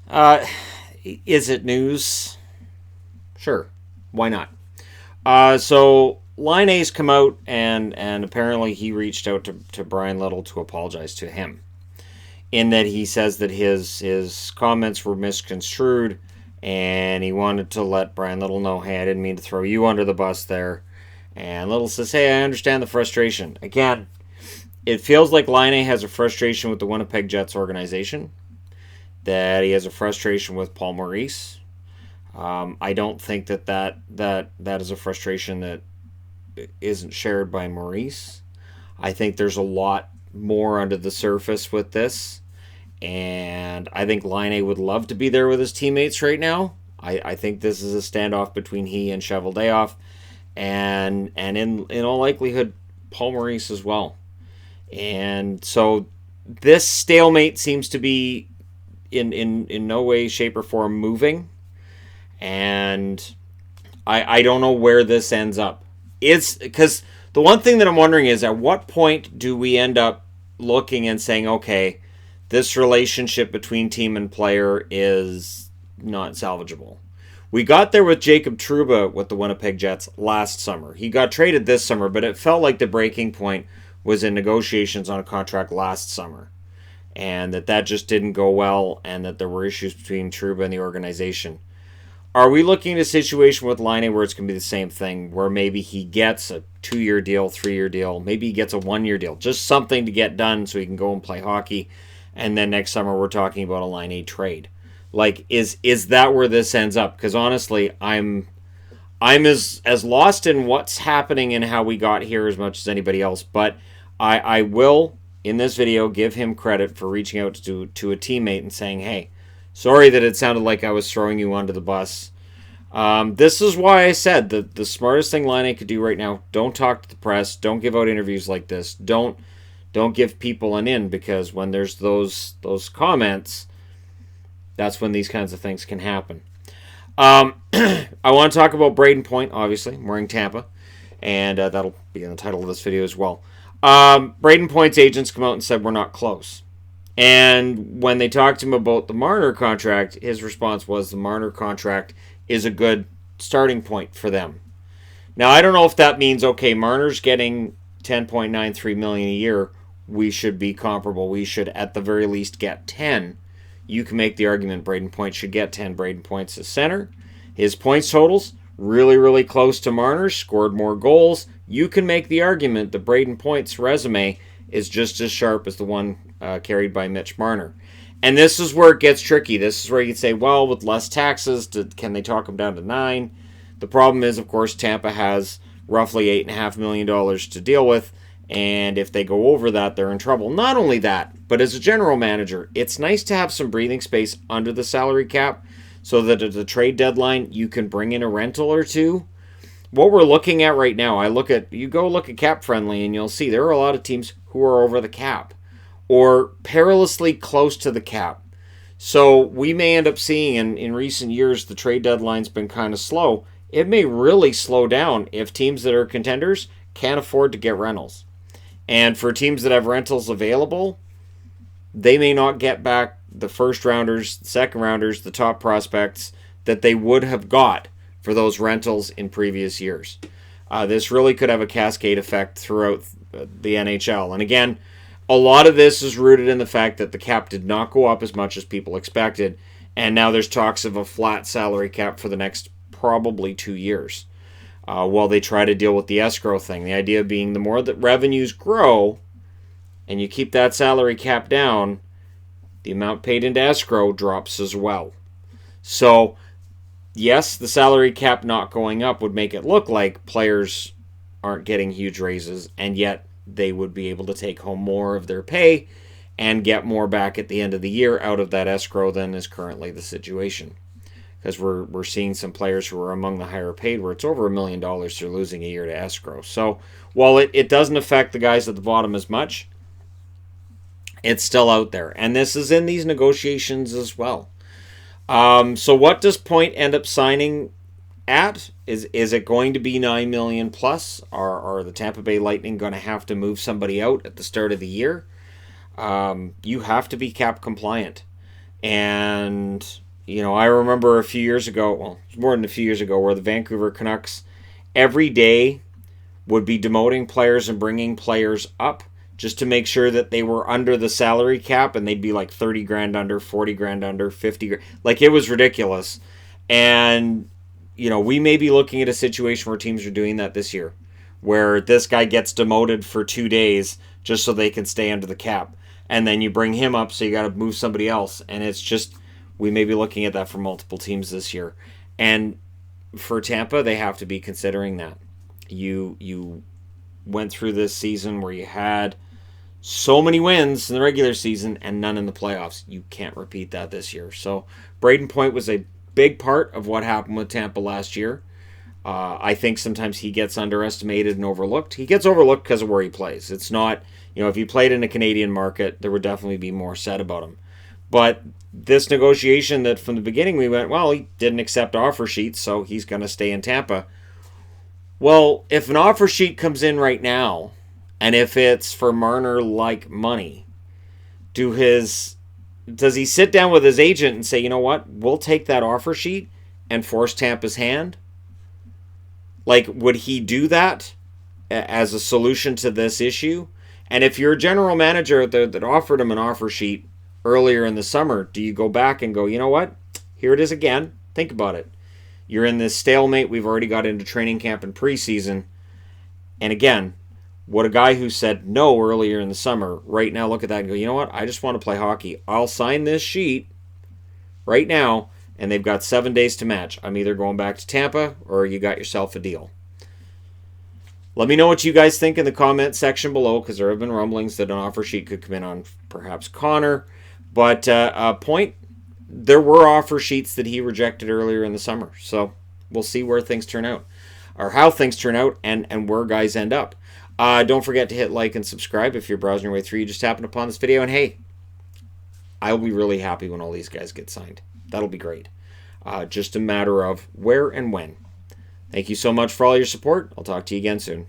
Uh, is it news? Sure. Why not? So Laine's come out and apparently he reached out to Bryan Little to apologize to him. In that he says that his comments were misconstrued and he wanted to let Bryan Little know, hey, I didn't mean to throw you under the bus there. And Little says, hey, I understand the frustration. Again, it feels like Laine has a frustration with the Winnipeg Jets organization, that he has a frustration with Paul Maurice. I don't think that is a frustration that isn't shared by Maurice. I think there's a lot more under the surface with this, and I think Laine would love to be there with his teammates right now. I think this is a standoff between he and Cheveldayoff, and in all likelihood, Paul Maurice as well. And so this stalemate seems to be in no way, shape, or form moving. And I don't know where this ends up. It's because the one thing that I'm wondering is at what point do we end up looking and saying, okay, this relationship between team and player is not salvageable. We got there with Jacob Trouba with the Winnipeg Jets last summer. He got traded this summer, but it felt like the breaking point was in negotiations on a contract last summer. And that just didn't go well, and that there were issues between Trouba and the organization. Are we looking at a situation with Laine where it's going to be the same thing, where maybe he gets a 2-year deal, 3-year deal, maybe he gets a 1-year deal, just something to get done so he can go and play hockey, and then next summer we're talking about a Laine trade? Like, is that where this ends up? Because honestly, I'm as lost in what's happening and how we got here as much as anybody else. But I will, in this video, give him credit for reaching out to a teammate and saying, hey, sorry that it sounded like I was throwing you under the bus. This is why I said that the smartest thing Laine could do right now, don't talk to the press, don't give out interviews like this, don't give people an in, because when there's those comments, that's when these kinds of things can happen. I want to talk about Brayden Point, obviously. I'm wearing Tampa, and that'll be in the title of this video as well. Brayden Point's agents come out and said we're not close. And when they talked to him about the Marner contract, his response was the Marner contract is a good starting point for them. Now, I don't know if that means, okay, Marner's getting $10.93 million a year. We should be comparable. We should, at the very least, get 10. You can make the argument Brayden Point should get 10. Brayden Point's a center. His points totals, really, really close to Marner's, scored more goals. You can make the argument that Brayden Point's resume is just as sharp as the one carried by Mitch Marner. And this is where it gets tricky. This is where you can say, well, with less taxes, can they talk him down to 9? The problem is, of course, Tampa has roughly $8.5 million to deal with. And if they go over that, they're in trouble. Not only that, but as a general manager, it's nice to have some breathing space under the salary cap so that at the trade deadline, you can bring in a rental or two. What we're looking at right now, you go look at Cap Friendly and you'll see there are a lot of teams who are over the cap or perilously close to the cap. So we may end up seeing in recent years the trade deadline's been kind of slow. It may really slow down if teams that are contenders can't afford to get rentals. And for teams that have rentals available, they may not get back the first rounders, second rounders, the top prospects that they would have got for those rentals in previous years. This really could have a cascade effect throughout the NHL. And again, a lot of this is rooted in the fact that the cap did not go up as much as people expected. And now there's talks of a flat salary cap for the next probably 2 years. While they try to deal with the escrow thing. The idea being the more that revenues grow and you keep that salary cap down, the amount paid into escrow drops as well. So, yes, the salary cap not going up would make it look like players aren't getting huge raises, and yet they would be able to take home more of their pay and get more back at the end of the year out of that escrow than is currently the situation. Because we're seeing some players who are among the higher paid where it's over $1 million they're losing a year to escrow. So while it doesn't affect the guys at the bottom as much, it's still out there. And this is in these negotiations as well. So what does Point end up signing at? Is it going to be $9 million plus? Are the Tampa Bay Lightning going to have to move somebody out at the start of the year? You have to be cap compliant. And, I remember a few years ago, well, more than a few years ago, where the Vancouver Canucks every day would be demoting players and bringing players up just to make sure that they were under the salary cap, and they'd be like 30 grand under, 40 grand under, 50 grand. Like, it was ridiculous. And, we may be looking at a situation where teams are doing that this year, where this guy gets demoted for 2 days just so they can stay under the cap. And then you bring him up, so you got to move somebody else. And it's just, we may be looking at that for multiple teams this year. And for Tampa, they have to be considering that. You went through this season where you had so many wins in the regular season and none in the playoffs. You can't repeat that this year. So Braden Point was a big part of what happened with Tampa last year. I think sometimes he gets underestimated and overlooked. He gets overlooked because of where he plays. It's not, if he played in a Canadian market, there would definitely be more said about him. But this negotiation that from the beginning we went, well, he didn't accept offer sheets, so he's going to stay in Tampa. Well, if an offer sheet comes in right now, and if it's for Marner-like money, does he sit down with his agent and say, you know what, we'll take that offer sheet and force Tampa's hand? Like, would he do that as a solution to this issue? And if you're a general manager out there that offered him an offer sheet earlier in the summer, do you go back and go, you know what, here it is again? Think about it. You're in this stalemate. We've already got into training camp and preseason. And again, what a guy who said no earlier in the summer, right now look at that and go, you know what, I just want to play hockey. I'll sign this sheet right now, and they've got 7 days to match. I'm either going back to Tampa or you got yourself a deal. Let me know what you guys think in the comment section below, because there have been rumblings that an offer sheet could come in on perhaps Connor. But Point, there were offer sheets that he rejected earlier in the summer. So we'll see where things turn out, or how things turn out, and where guys end up. Don't forget to hit like and subscribe if you're browsing your way through. You just happened upon this video, and hey, I'll be really happy when all these guys get signed. That'll be great. Just a matter of where and when. Thank you so much for all your support. I'll talk to you again soon.